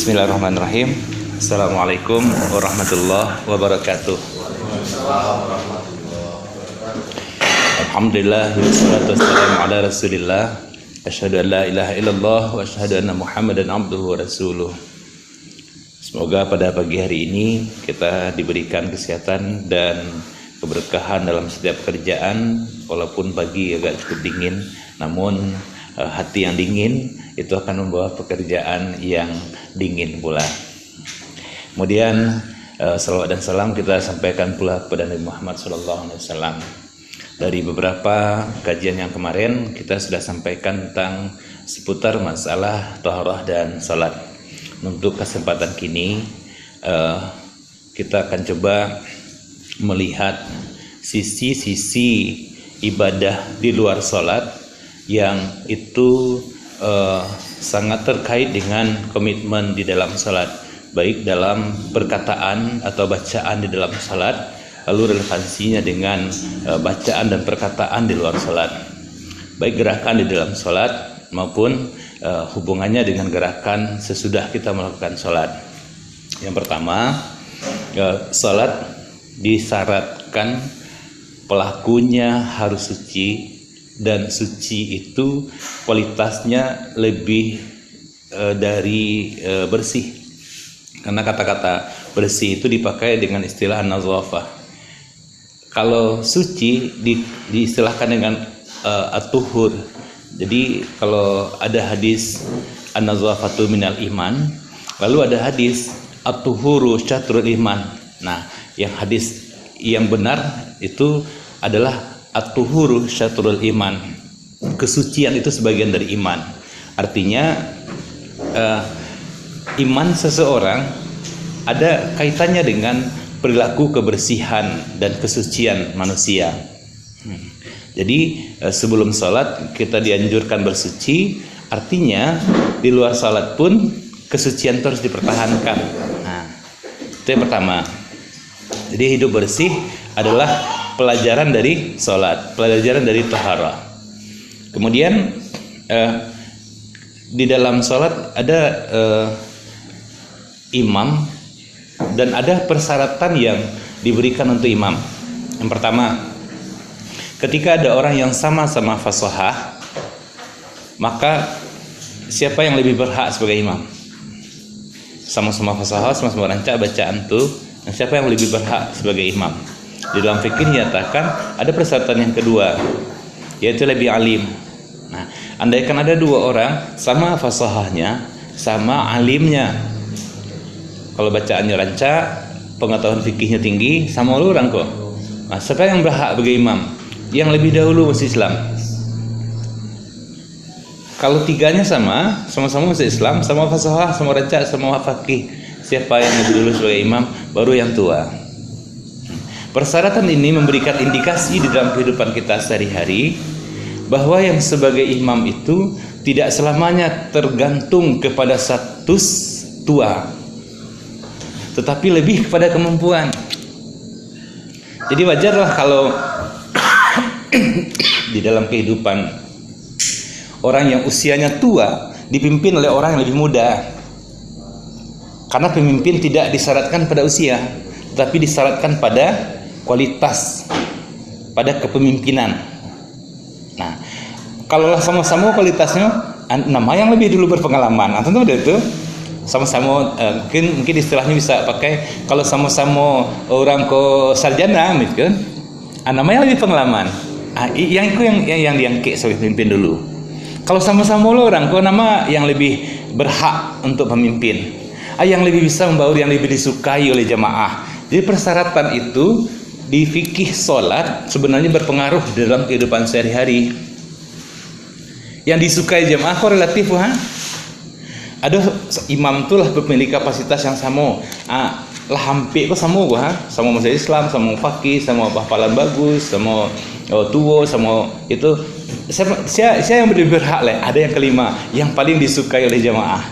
Bismillahirrahmanirrahim. Assalamualaikum warahmatullahi wabarakatuh. Alhamdulillah wassalatu wassalamu ala Rasulillah. Asyhadu an la ilaha illallah wa asyhadu anna Muhammadan abduhu wa rasuluh. Semoga pada pagi hari ini kita diberikan kesehatan dan keberkahan dalam setiap pekerjaan. Walaupun pagi agak cukup dingin, namun hati yang dingin itu akan membawa pekerjaan yang dingin pula. Kemudian salawat dan salam kita sampaikan pula kepada Nabi Muhammad SAW. Dari beberapa kajian yang kemarin kita sudah sampaikan tentang seputar masalah taharah dan salat. Untuk kesempatan kini kita akan coba melihat sisi-sisi ibadah di luar salat yang itu sangat terkait dengan komitmen di dalam salat, baik dalam perkataan atau bacaan di dalam salat, lalu relevansinya dengan bacaan dan perkataan di luar salat, baik gerakan di dalam salat maupun hubungannya dengan gerakan sesudah kita melakukan salat. Yang pertama, salat disyaratkan pelakunya harus suci, dan suci itu kualitasnya lebih dari bersih, karena kata-kata bersih itu dipakai dengan istilah an-nazafah. Kalau suci diistilahkan dengan at-tuhur. Jadi kalau ada hadis an-nazafatu minal iman, lalu ada hadis at-tuhuru syatrul iman. Nah, yang hadis yang benar itu adalah at-tuhuru syatrul iman. Kesucian itu sebagian dari iman. Artinya iman seseorang ada kaitannya dengan perilaku kebersihan dan kesucian manusia. Jadi sebelum salat kita dianjurkan bersuci. Artinya di luar salat pun kesucian terus dipertahankan. Nah, itu yang pertama. Jadi hidup bersih adalah pelajaran dari salat, pelajaran dari taharah. Kemudian di dalam salat ada imam dan ada persyaratan yang diberikan untuk imam. Yang pertama, ketika ada orang yang sama-sama fasahah, maka siapa yang lebih berhak sebagai imam? Sama-sama fasahah, sama-sama rancak bacaan tuh, dan siapa yang lebih berhak sebagai imam? Di dalam fikih dinyatakan ada persyaratan yang kedua, yaitu lebih alim. Nah, andaikan ada dua orang sama fasahahnya, sama alimnya, kalau bacaannya rancak, pengetahuan fikihnya tinggi, sama orang kok. Nah, siapa yang berhak sebagai imam? Yang lebih dahulu masuk Islam. Kalau tiganya sama-sama masuk Islam, sama fasahah, sama rancak, sama fakih, siapa yang lebih dulu sebagai imam? Baru yang tua. Persyaratan ini memberikan indikasi di dalam kehidupan kita sehari-hari bahwa yang sebagai imam itu tidak selamanya tergantung kepada status tua, tetapi lebih kepada kemampuan. Jadi wajarlah kalau di dalam kehidupan orang yang usianya tua dipimpin oleh orang yang lebih muda, karena pemimpin tidak disyaratkan pada usia, tetapi disyaratkan pada kualitas, pada kepemimpinan. Nah, kalau sama-sama kualitasnya, nama yang lebih dulu berpengalaman, atau itu sama-sama mungkin istilahnya bisa pakai kalau sama-sama orang ko sarjana, gitu kan? Nama yang lebih pengalaman. Yang itu yang diangkat sebagai pemimpin dulu. Kalau sama-sama orang ko nama yang lebih berhak untuk pemimpin, yang lebih bisa membaur, yang lebih disukai oleh jamaah. Jadi persyaratan itu di fikih salat sebenarnya berpengaruh dalam kehidupan sehari-hari. Yang disukai jamaah kok relatif, Ada imam tuh lah memiliki kapasitas yang sama. Lah hampir kok sama sama masuk Islam, sama fakih, sama hafalan bagus, sama tua, sama itu. Saya yang lebih berhak lah. Ada yang kelima, yang paling disukai oleh jamaah.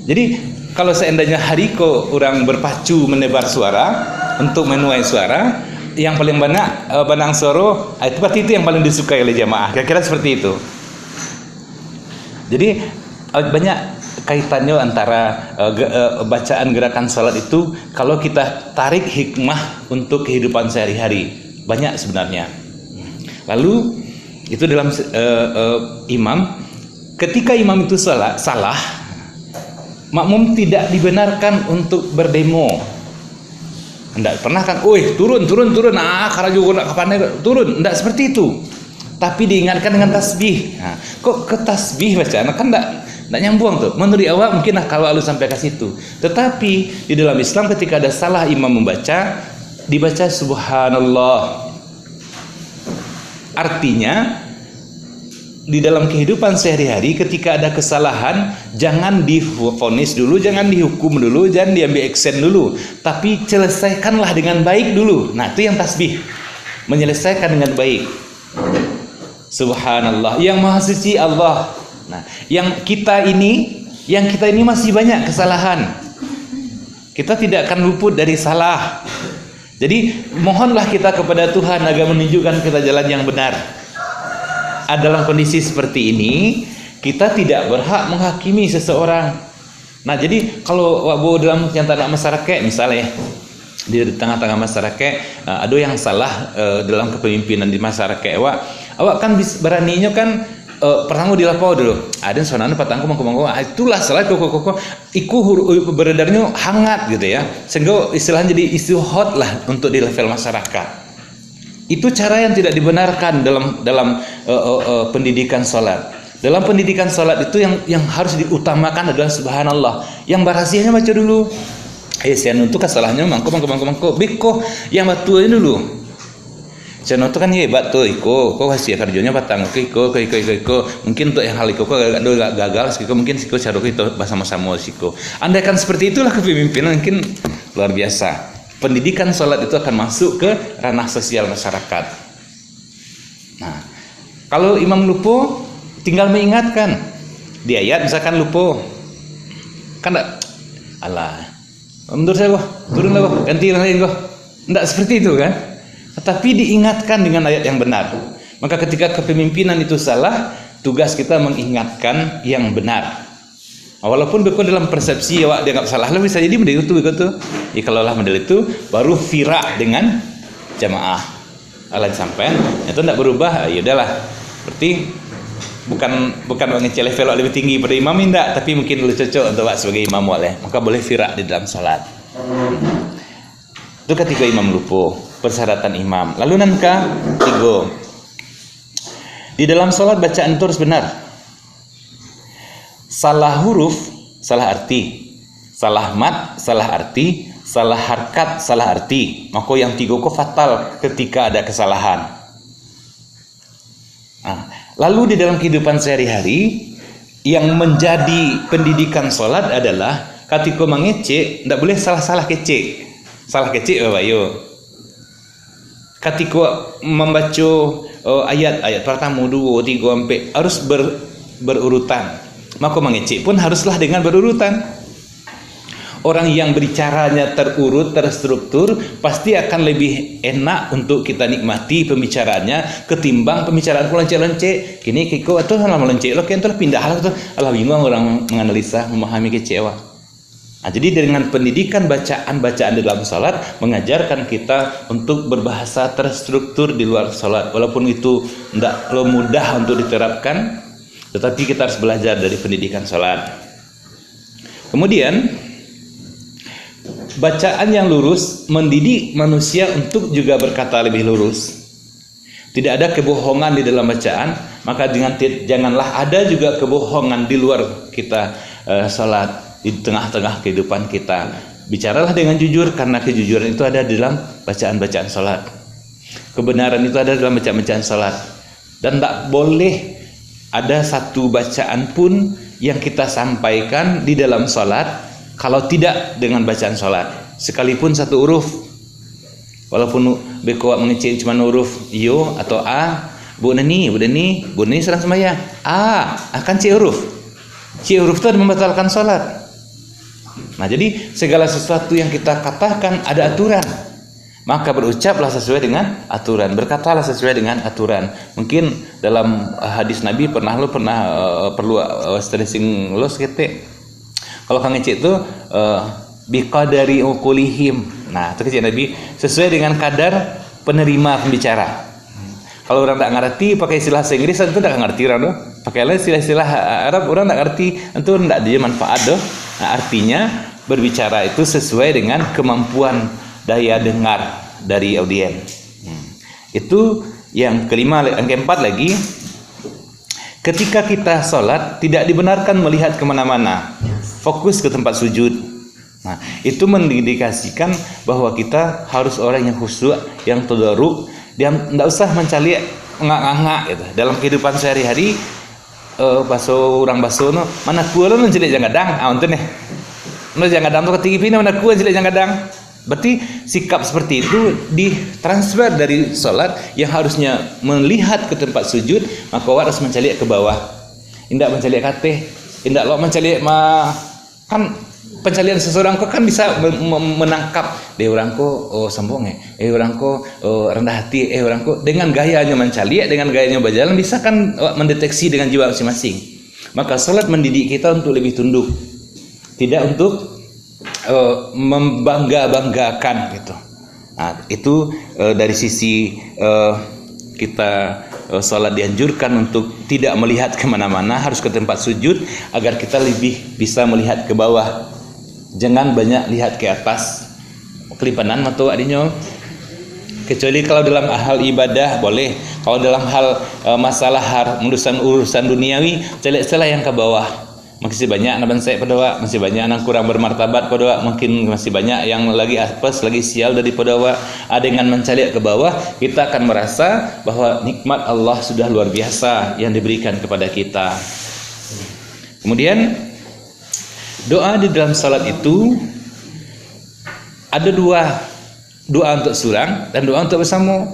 Jadi kalau seandainya hari kok orang berpacu menebar suara untuk menuai suara, yang paling banyak banang suara, itu berarti itu yang paling disukai oleh jamaah. Kira-kira seperti itu. Jadi banyak kaitannya antara bacaan gerakan sholat itu kalau kita tarik hikmah untuk kehidupan sehari-hari banyak sebenarnya. Lalu itu dalam imam, ketika imam itu salah, makmum tidak dibenarkan untuk berdemo. Tidak pernah kan, turun, karena juga kapan turun, tidak seperti itu. Tapi diingatkan dengan tasbih. Nah, kok ke tasbih bacaan kan tidak nyambung tuh. Menurut awak mungkin kalau lu sampai ke situ. Tetapi di dalam Islam ketika ada salah imam membaca, dibaca subhanallah. Artinya di dalam kehidupan sehari-hari ketika ada kesalahan jangan divonis dulu, jangan dihukum dulu, jangan diambil action dulu, tapi selesaikanlah dengan baik dulu. Nah, itu yang tasbih, menyelesaikan dengan baik. Subhanallah, yang maha suci Allah. Nah, yang kita ini masih banyak kesalahan. Kita tidak akan luput dari salah. Jadi mohonlah kita kepada Tuhan agar menunjukkan kita jalan yang benar. Dalam kondisi seperti ini kita tidak berhak menghakimi seseorang. Nah, jadi kalau wabu dalam tengah masyarakat misalnya di tengah-tengah masyarakat ada yang salah dalam kepemimpinan di masyarakat, awak kan beraninya kan pertama dilapor dulu. Ada sonana patangku mangko itulah salah kok iku beredarnya hangat gitu ya. Sehingga istilahnya jadi isu hot lah untuk di level masyarakat. Itu cara yang tidak dibenarkan dalam pendidikan sholat. Dalam pendidikan sholat itu yang harus diutamakan adalah subhanallah. Yang berhasilnya baca dulu. Sian itu kesalahannya mangko biko yang batu ini dulu. Sian itu kan hebat tuh iko hasil kerjanya batang iko mungkin untuk yang hal iko gagal siko mungkin siko syaruk itu bersama-sama siko. Andaikan seperti itulah kepemimpinan mungkin luar biasa. Pendidikan sholat itu akan masuk ke ranah sosial masyarakat. Nah, kalau imam lupa, tinggal mengingatkan. Di ayat misalkan lupa, kan menurut saya turun lah ganti lain tidak seperti itu kan? Tetapi diingatkan dengan ayat yang benar. Maka ketika kepemimpinan itu salah, tugas kita mengingatkan yang benar. Walaupun beko dalam persepsi awak dianggap salah, lah bisa jadi model itu begitu. Ya kalau lah model itu baru firak dengan jamaah. Alat sampai itu tidak berubah, ya udahlah. Berarti bukan mengecil level lebih tinggi pada imam tidak, tapi mungkin lebih cocok untuk awak sebagai imam oleh. Maka boleh firak di dalam salat. Itu ketika imam lupa, persyaratan imam. Lalu nangka 3. Di dalam salat bacaan itu harus benar. Salah huruf, salah arti. Salah mat, salah arti. Salah harkat, salah arti. Maka yang 3 kok fatal ketika ada kesalahan. Nah, lalu di dalam kehidupan sehari-hari yang menjadi pendidikan sholat adalah ketika mengecek, tidak boleh salah-salah kecek. Salah kecek Bapak yo. Ketika membaca ayat-ayat pertama 2, 3 sampai harus berurutan. Maka mengecek pun haruslah dengan berurutan. Orang yang berbicaranya terurut, terstruktur, pasti akan lebih enak untuk kita nikmati pembicaraannya ketimbang pembicaraan lencek-lencek. Kini kiko atau lama lencek lo kentor pindah hal itu. Allah bingung orang menganalisa, memahami kecewa. Nah, jadi dengan pendidikan bacaan-bacaan di dalam salat mengajarkan kita untuk berbahasa terstruktur di luar salat. Walaupun itu tidak mudah untuk diterapkan, tetapi kita harus belajar dari pendidikan salat. Kemudian bacaan yang lurus mendidik manusia untuk juga berkata lebih lurus. Tidak ada kebohongan di dalam bacaan, maka janganlah ada juga kebohongan di luar kita salat, di tengah-tengah kehidupan kita. Bicaralah dengan jujur, karena kejujuran itu ada di dalam bacaan-bacaan salat. Kebenaran itu ada dalam bacaan-bacaan salat. Dan tak boleh ada satu bacaan pun yang kita sampaikan di dalam salat kalau tidak dengan bacaan salat, sekalipun satu huruf. Walaupun beko mengecek cuma huruf yo atau a, bu nani serang sembahyang. Akan c huruf. C huruf itu membatalkan salat. Nah, jadi segala sesuatu yang kita katakan ada aturan. Maka berucaplah sesuai dengan aturan, berkatalah sesuai dengan aturan. Mungkin dalam hadis Nabi perlu stressing lo sekete. Kalau kang ngecek itu biqadari uqulihim. Nah, itu kecek Nabi sesuai dengan kadar penerima pembicara. Kalau orang tak ngerti pakai istilah bahasa Inggris itu tak ngerti orang doh. Pakailah istilah-istilah Arab orang tak ngerti, itu tidak ada manfaat doh. Nah, artinya berbicara itu sesuai dengan kemampuan daya dengar dari audien. Itu yang kelima. Yang keempat lagi, ketika kita sholat tidak dibenarkan melihat kemana-mana, fokus ke tempat sujud. Nah, itu mendedikasikan bahwa kita harus orang yang khusyuk, yang tadarruk. Dia tidak usah mencari ngak-ngak gitu. Dalam kehidupan sehari-hari, orang baso no, mana kuala no jelek jangan gadang, untuk nih, no jangan gadang tu ketinggi pina mana kuala jelek jangan gadang. Berarti sikap seperti itu ditransfer dari solat yang harusnya melihat ke tempat sujud, maka harus mencari ke bawah. Tidak mencari kate, tidak lo mencari kan. Pencarian seseorang kok kan bisa menangkap dia orang kok sombong orang kok rendah hati orang kok dengan gayanya mencari, dengan gayanya berjalan bisa kan mendeteksi dengan jiwa masing-masing. Maka salat mendidik kita untuk lebih tunduk, tidak untuk membangga-banggakan gitu. Nah, itu dari sisi kita salat dianjurkan untuk tidak melihat kemana-mana, harus ke tempat sujud agar kita lebih bisa melihat ke bawah. Jangan banyak lihat ke atas, kelimpanan matu adinyo. Kecuali kalau dalam hal ibadah boleh. Kalau dalam hal masalah urusan duniawi, celah yang ke bawah. Masih banyak anak bangsa pada masih banyak anak kurang bermartabat pada mungkin masih banyak yang lagi apes, lagi sial daripada dengan mencari ke bawah, kita akan merasa bahwa nikmat Allah sudah luar biasa yang diberikan kepada kita. Kemudian doa di dalam salat itu ada doa untuk surang dan doa untuk bersama.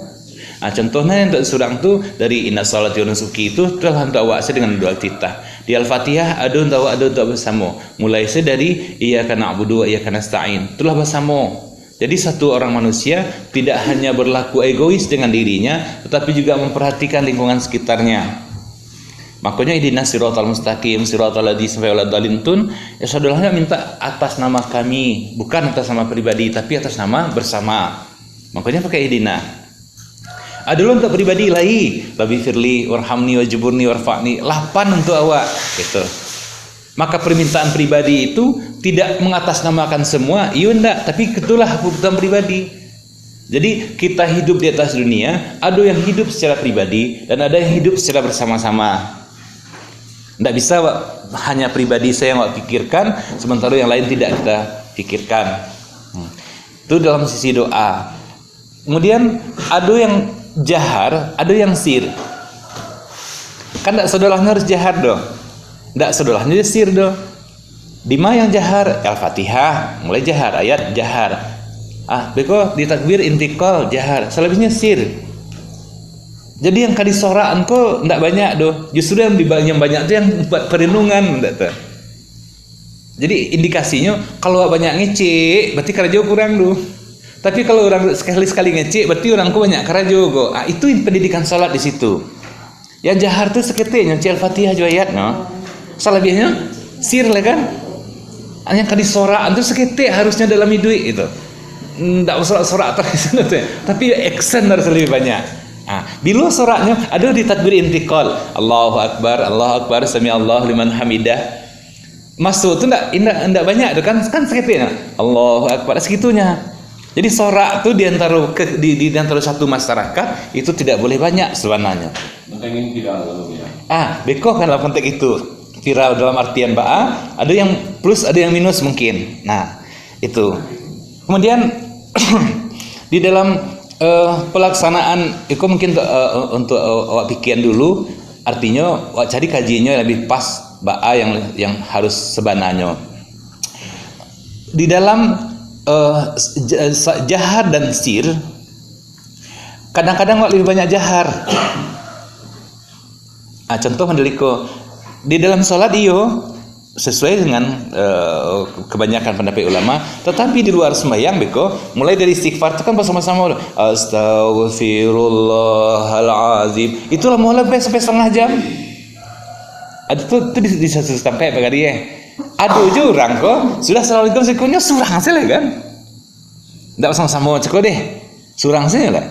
Nah, contohnya untuk surang itu dari inna salati wa nusuki itu telah untuk awak dengan doa titah. Di Al-Fatihah ada untuk bersama. Mulai dari iyyaka na'budu wa iyyaka nasta'in. Itulah bersama. Jadi satu orang manusia tidak hanya berlaku egois dengan dirinya, tetapi juga memperhatikan lingkungan sekitarnya. Makanya ihdinas siratal mustaqim siratal ladzina an'amta 'alaihim ya saudaranya minta atas nama kami, bukan atas nama pribadi tapi atas nama bersama. Makanya pakai ihdina. Adalah untuk pribadi lahi, rabbi firli warhamni wajburni warfa'ni, 8 untuk awak gitu. Maka permintaan pribadi itu tidak mengatasnamakan semua, iya enggak, tapi itulah kebutuhan pribadi. Jadi kita hidup di atas dunia, ada yang hidup secara pribadi dan ada yang hidup secara bersama-sama. Tidak bisa hanya pribadi saya yang pikirkan, sementara yang lain tidak kita pikirkan. Itu dalam sisi doa. Kemudian ada yang jahar, ada yang sir. Kan tidak saudaranya harus jahar doh. Tidak saudaranya sir doh. Di mana yang jahar? Al-Fatihah, mulai jahar, ayat jahar. Beko di takbir intikal jahar. Selebihnya sir. Jadi yang kali soraan kok tidak banyak doh. Justru yang banyak itu yang buat perlindungan. Jadi indikasinya kalau banyak ngecek, berarti kerajo kurang doh. Tapi kalau orang sekali-sekali ngecek, berarti orang kok banyak kerajo go. Itu pendidikan salat di situ. Yang jahar tuh sekete nyuci Al-Fatihah jo ayat no. Selebihnya sir lah kan. Yang kali soraan tuh sekete harusnya dalam hidup itu. Tidak sorak-sorak terus tapi action harus lebih banyak. Bila soraknya ada di takbir intikal, Allahu Akbar, sami Allah liman hamidah. Masuk tu enggak banyak tu kan sekepnya. Allahu Akbar segitunya. Jadi sorak tu di antara satu masyarakat itu tidak boleh banyak sebenarnya. Pentingin viral dulu ya. Bekoh kan dalam konteks itu. Viral dalam artian ada yang plus, ada yang minus mungkin. Nah, itu. Kemudian di dalam pelaksanaan itu mungkin untuk awak pikiran dulu, artinya awak cari kajiannya lebih pas yang harus sebenarnya di dalam jahar dan sir. Kadang-kadang awak lebih banyak jahar. Contoh mendeliko di dalam sholat iyo sesuai dengan kebanyakan pendapat ulama, tetapi di luar sembahyang beko mulai dari istighfar itu kan bersama-sama astaghfirullahalazim itulah mulai sampai setengah jam. Ada tuh di satu sampai apa kali ya aduh jurang kok. Sudah assalamualaikum sekunnya surang sih lah kan. Tidak sama-sama ceko deh. Surang sih lah.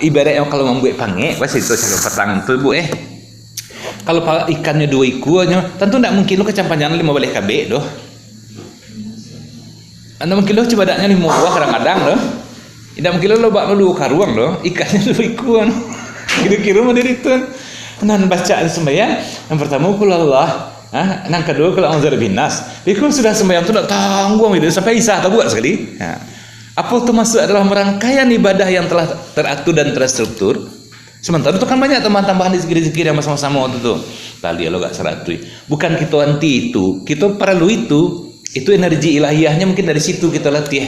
Ibaratnya kalau membuat pange, pasti itu cakap pertangan tuh bu Kalau ikannya 2 ikunya, tentu tidak mungkin lo kecampangan 5 balik KB doh. Anda mungkin lo coba daknya 5 buah kadang-kadang doh. Tidak mungkin lo bak lo 2 karuang doh. Ikannya 2 ikuan. Kira-kira mau dari itu. Nan bacaan sembahyang yang pertama kul Allah, yang kedua kul a'udzu binas. Itu sudah sembahyang tu tak tanggung gitu sampai isya tak buat sekali. Apa itu masuk adalah merangkaian ibadah yang telah teratur dan terstruktur. Sementara itu kan banyak tambahan-tambahan zikir-zikir yang sama-sama waktu itu. Tadi lo gak seratui. Bukan kita anti itu, kita perlu itu. Itu energi ilahiyahnya mungkin dari situ kita latih.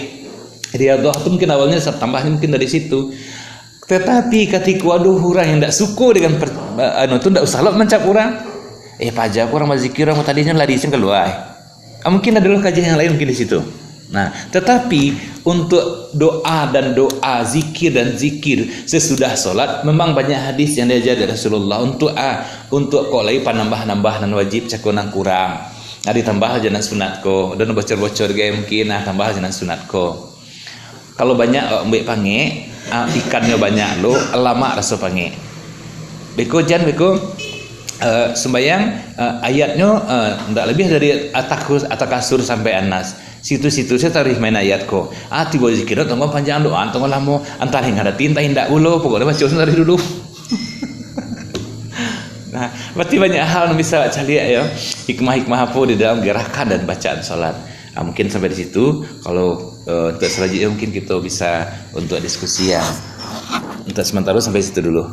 Riyadhah itu mungkin awalnya tambahnya mungkin dari situ. Tetapi ketika waduh orang yang tidak suka dengan itu tidak usah lo mencap orang. Pajak orang berzikir orang tadinya lari keluar. Mungkin adalah kajian yang lain mungkin di situ. Nah, tetapi untuk doa dan doa, zikir dan zikir sesudah solat memang banyak hadis yang diajar dari Rasulullah untuk kolai panambah-nambah dan wajib cakunan kurang. Ditambah jangan sunatko dan bocor-bocor gaya mungkin tambah jangan sunatko. Kalau banyak ambil pange, ikannya banyak lo lama rasa pange. Beko sembayang ayatnya tidak lebih dari atakasur sampai anas. Situ-situ saya tarikh main ayat ko. Tiba zikir tunggu panjang doa tunggu lama antar hingga ada tinta indak ulo pokoknya baca dari dulu. Nah, berarti banyak hal yang bisa cari ya. Hikmah-hikmah apa di dalam gerakan dan bacaan salat. Mungkin sampai di situ. Kalau untuk selanjutnya mungkin kita bisa untuk diskusi ya. Untuk sementara sampai situ dulu.